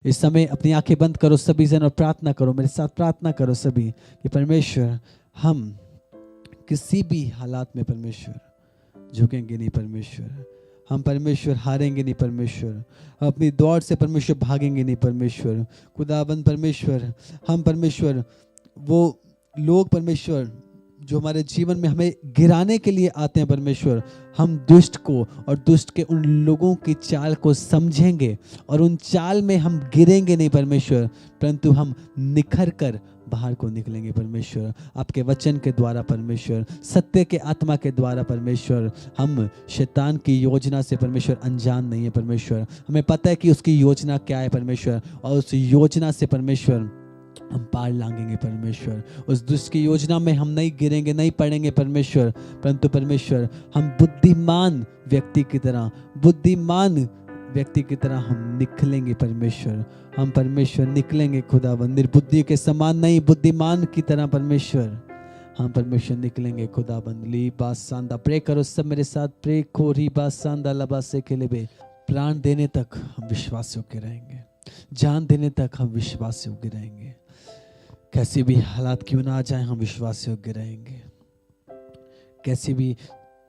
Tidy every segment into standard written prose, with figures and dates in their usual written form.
इस समय अपनी आंखें बंद करो सभी जन और प्रार्थना करो, मेरे साथ प्रार्थना करो सभी कि परमेश्वर हम किसी भी हालात में परमेश्वर झुकेंगे नहीं परमेश्वर, हम परमेश्वर हारेंगे नहीं परमेश्वर, हम अपनी दौड़ से परमेश्वर भागेंगे नहीं परमेश्वर। खुदाबंद परमेश्वर, हम परमेश्वर वो लोग परमेश्वर जो हमारे जीवन में हमें गिराने के लिए आते हैं परमेश्वर, हम दुष्ट को और दुष्ट के उन लोगों की चाल को समझेंगे और उन चाल में हम गिरेंगे नहीं परमेश्वर, परंतु हम निखर कर बाहर को निकलेंगे परमेश्वर, आपके वचन के द्वारा परमेश्वर, सत्य के आत्मा के द्वारा परमेश्वर। हम शैतान की योजना से परमेश्वर अनजान नहीं है परमेश्वर, हमें पता है कि उसकी योजना क्या है परमेश्वर, और उस योजना से परमेश्वर हम पार लांघेंगे परमेश्वर। उस दुष्ट की योजना में हम नहीं गिरेंगे, नहीं पड़ेंगे परमेश्वर, परंतु परमेश्वर हम बुद्धिमान व्यक्ति की तरह, बुद्धिमान व्यक्ति की तरह हम निकलेंगे परमेश्वर, हम परमेश्वर निकलेंगे खुदावन, निर्बुद्धि के समान नहीं, बुद्धिमान की तरह परमेश्वर हम परमेश्वर निकलेंगे खुदाबंद। ली बास सांदा, प्रे करो सब मेरे साथ, प्रे खोरी बास सांदा लबा से के लिए प्राण देने तक हम विश्वास योग्य रहेंगे, जान देने तक हम विश्वास योग्य रहेंगे, कैसी भी हालात क्यों ना आ जाए हम विश्वास योग्य रहेंगे, कैसी भी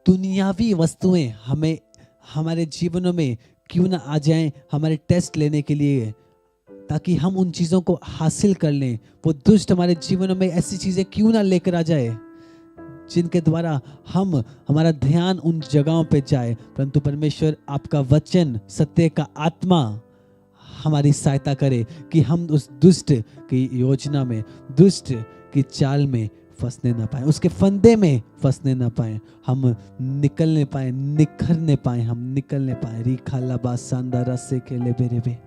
दुनियावी वस्तुएं हमें हमारे जीवनों में क्यों ना आ जाएं हमारे टेस्ट लेने के लिए, ताकि हम उन चीज़ों को हासिल कर लें। वो दुष्ट हमारे जीवनों में ऐसी चीज़ें क्यों ना लेकर आ जाए जिनके द्वारा हमारा ध्यान उन जगहों पे जाए, परंतु परमेश्वर आपका वचन, सत्य का आत्मा हमारी सहायता करे कि हम उस दुष्ट की योजना में, दुष्ट की चाल में फंसने ना पाए, उसके फंदे में फंसने ना पाए, हम निकलने पाए, निखरने पाए, हम निकलने पाए। रीखा लबा सांदा रसे के ले बेरे बे,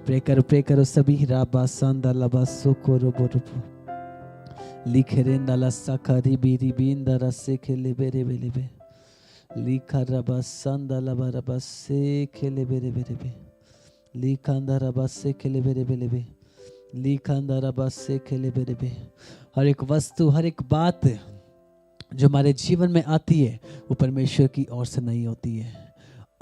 प्रे करो सभी। राबा सांदा लबा सोको रोबो रोबो लिखे रे नला सखरी बीरी बींदा रसे के ले बेरे बेले बे, लिखा रबा सांदा लबा रबा से के ले बेरे बेरे बे, लिखांदा रबा से के ले बेरे बेले बे, लिखांदा रबा से के ले बेरे बे। हर एक वस्तु, हर एक बात जो हमारे जीवन में आती है वो परमेश्वर की ओर से नहीं होती है,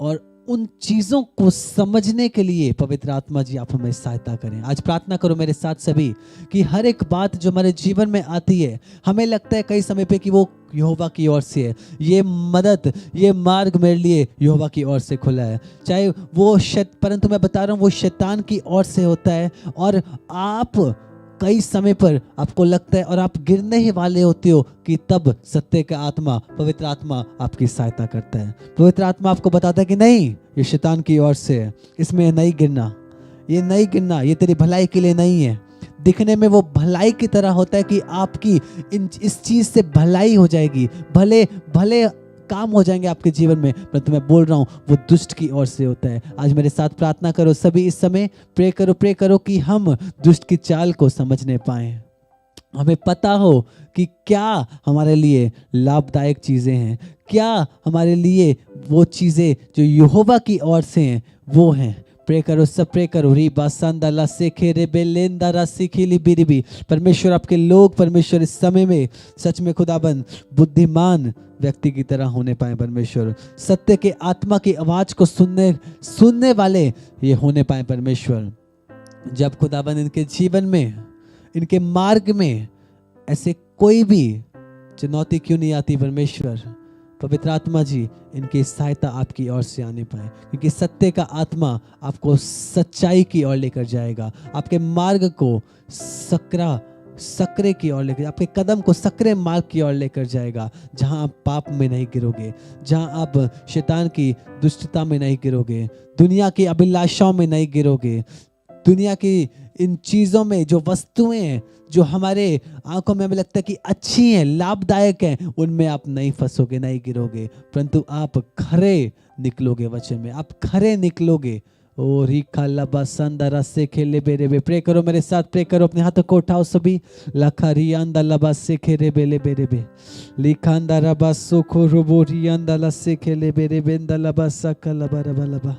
और उन चीज़ों को समझने के लिए पवित्र आत्मा जी आप हमें सहायता करें। आज प्रार्थना करो मेरे साथ सभी कि हर एक बात जो हमारे जीवन में आती है, हमें लगता है कई समय पे कि वो यहोवा की ओर से है, ये मदद, ये मार्ग मेरे लिए यहोवा की ओर से खुला है, चाहे वो परंतु मैं बता रहा हूँ वो शैतान की ओर से होता है, और आप कई समय पर आपको लगता है और आप गिरने ही वाले होते हो कि तब सत्य का आत्मा, पवित्र आत्मा आपकी सहायता करता है। पवित्र आत्मा आपको बताता है कि नहीं, ये शैतान की ओर से है, इसमें नहीं गिरना, ये नहीं गिरना, ये तेरी भलाई के लिए नहीं है। दिखने में वो भलाई की तरह होता है कि आपकी इस चीज से भलाई हो जाएगी, भले भले काम हो जाएंगे आपके जीवन में, परंतु मैं बोल रहा हूँ वो दुष्ट की ओर से होता है। आज मेरे साथ प्रार्थना करो सभी, इस समय प्रे करो कि हम दुष्ट की चाल को समझने पाए, हमें पता हो कि क्या हमारे लिए लाभदायक चीज़ें हैं, क्या हमारे लिए वो चीज़ें जो यहोवा की ओर से हैं वो हैं। प्रे करो सब, प्रे करो। री बासांदा ला सेखे रे बेलेंदा रा सिखिली बिरिबी। परमेश्वर आपके लोग परमेश्वर इस समय में सच में खुदाबंद बुद्धिमान व्यक्ति की तरह होने पाए परमेश्वर, सत्य के आत्मा की आवाज को सुनने वाले ये होने पाए परमेश्वर। जब खुदाबंद इनके जीवन में, इनके मार्ग में ऐसे कोई भी चुनौती क्यों नहीं आती परमेश्वर, पवित्र आत्मा जी इनकी सहायता आपकी ओर से आने पाए, क्योंकि सत्य का आत्मा आपको सच्चाई की ओर लेकर जाएगा, आपके मार्ग को सकरे की ओर लेकर, आपके कदम को सकरे मार्ग की ओर लेकर जाएगा, जहां आप पाप में नहीं गिरोगे, जहां आप शैतान की दुष्टता में नहीं गिरोगे, दुनिया की अभिलाषाओं में नहीं गिरोगे, दुनिया की इन चीज़ों में जो वस्तुएं हैं जो हमारे आंखों में हमें लगता है कि अच्छी हैं, लाभदायक हैं, उनमें आप नहीं फंसोगे, नहीं गिरोगे, परंतु आप खरे निकलोगे वचन में, आप खरे निकलोगे। ओ रिखा लबा संदरा से खेले बेरे बे। प्रे करो मेरे साथ, प्रे करो, अपने हाथों को उठाओ सभी। लखा रियांदा लबा से खेले बेले बेरे बे, लिखांदा रबा सोखो रोबो रियांदा ला से खेले बेरे बेंदा लबा सका लबा रबा लबा।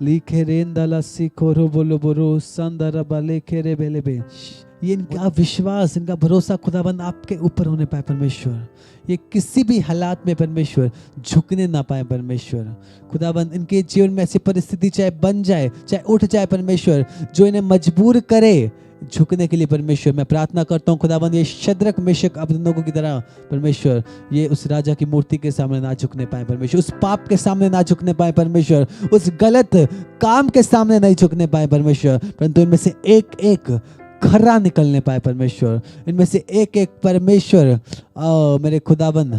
लिखे रेंदला सीखो रो बोलो बोरो संदरा बाले खेरे बेले बे। ये इनका विश्वास, इनका भरोसा खुदाबंद आपके ऊपर होने पाए परमेश्वर। ये किसी भी हालात में परमेश्वर झुकने ना पाए परमेश्वर। खुदाबंद इनके जीवन में ऐसी परिस्थिति चाहे बन जाए, चाहे उठ जाए परमेश्वर, जो इन्हें मजबूर करे झुकने के लिए परमेश्वर, मैं प्रार्थना करता हूँ खुदाबंद ये शद्रक मेशक अबेदनगो की तरह परमेश्वर ये उस राजा की मूर्ति के सामने ना झुकने पाए परमेश्वर, उस पाप के सामने ना झुकने पाए परमेश्वर, उस गलत काम के सामने नहीं झुकने पाए परमेश्वर, परंतु इनमें से एक एक खरा निकलने पाए परमेश्वर। इनमें से एक एक परमेश्वर मेरे खुदाबंद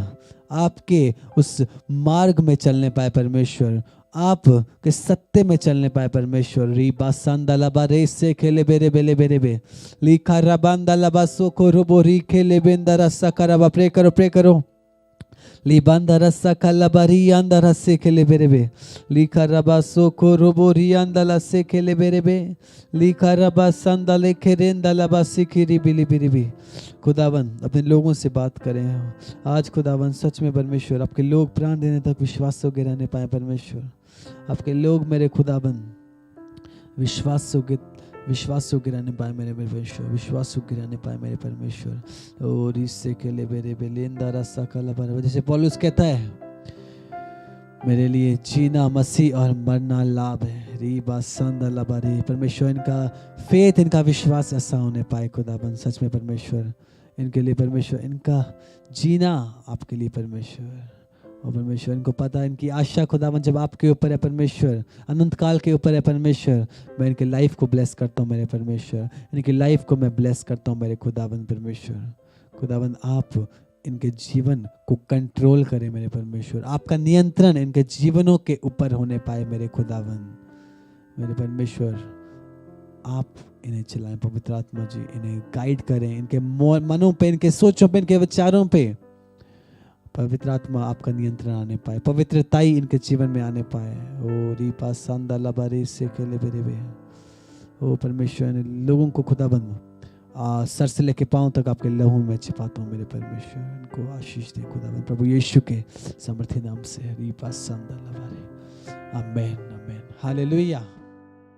आपके उस मार्ग में चलने पाए परमेश्वर, आप के सत्य में चलने पाए परमेश्वर। रीबा सांदालाबा रे से खेले बेरे बेले बेरे बे लिखा रबांदा लबा सोको रोबो री खेले बेंदरा सकराबा। प्रे करो लिबांदा रसा कलाबारी अंदर से खेले बेरे बे लिखा रबा सोको रोबो री अंदला से खेले बेरे बे लिखा रबा संदले खेरेंदा लबा सिखिरी बिली बिरी बी। खुदावन अपने लोगों से बात करें आज खुदावन, सच में परमेश्वर आपके लोग प्राण देने तक विश्वास से गिराने पाए परमेश्वर। आपके लोग मेरे खुदावन विश्वास से गिराने पाए मेरे परमेश्वर, विश्वास से गिराने पाए मेरे परमेश्वर। और इससे के लिए मेरे बेलेंदा रसा काला बार, जैसे पौलुस कहता है मेरे लिए जीना मसीह और मरना लाभ है। रीबा संदला बारे परमेश्वर, इनका फेथ, इनका विश्वास ऐसा होने पाए खुदाबंद, सच में परमेश्वर इनके लिए परमेश्वर, इनका जीना आपके लिए परमेश्वर। और परमेश्वर इनको पता है इनकी आशा खुदावन जब आपके ऊपर है परमेश्वर, अनंत काल के ऊपर है परमेश्वर। मैं इनके लाइफ को ब्लेस करता हूँ मेरे परमेश्वर, इनकी लाइफ को मैं ब्लेस करता हूँ मेरे खुदावन परमेश्वर। खुदावन आप इनके जीवन को कंट्रोल करें मेरे परमेश्वर, आपका नियंत्रण इनके जीवनों के ऊपर होने पाए मेरे खुदावन मेरे परमेश्वर। आप इन्हें चलाएं पवित्र आत्मा जी, इन्हें गाइड करें, इनके मनों पे, इनके सोचों पे, इनके विचारों पे पवित्र आत्मा आपका नियंत्रण आने पाए, पवित्रताई इनके जीवन में आने पाए। ओ रीपा सांदा लबारी से केले बेरे बे। ओ परमेश्वर लोगों को खुदाबंद सर से लेके पांव तक आपके लहू में छिपाता हूँ मेरे परमेश्वर, इनको आशीष दे खुदाबंद प्रभु यीशु के समर्थी नाम से। रीपा सांदा लबारी। आमेन आमेन हालेलुया।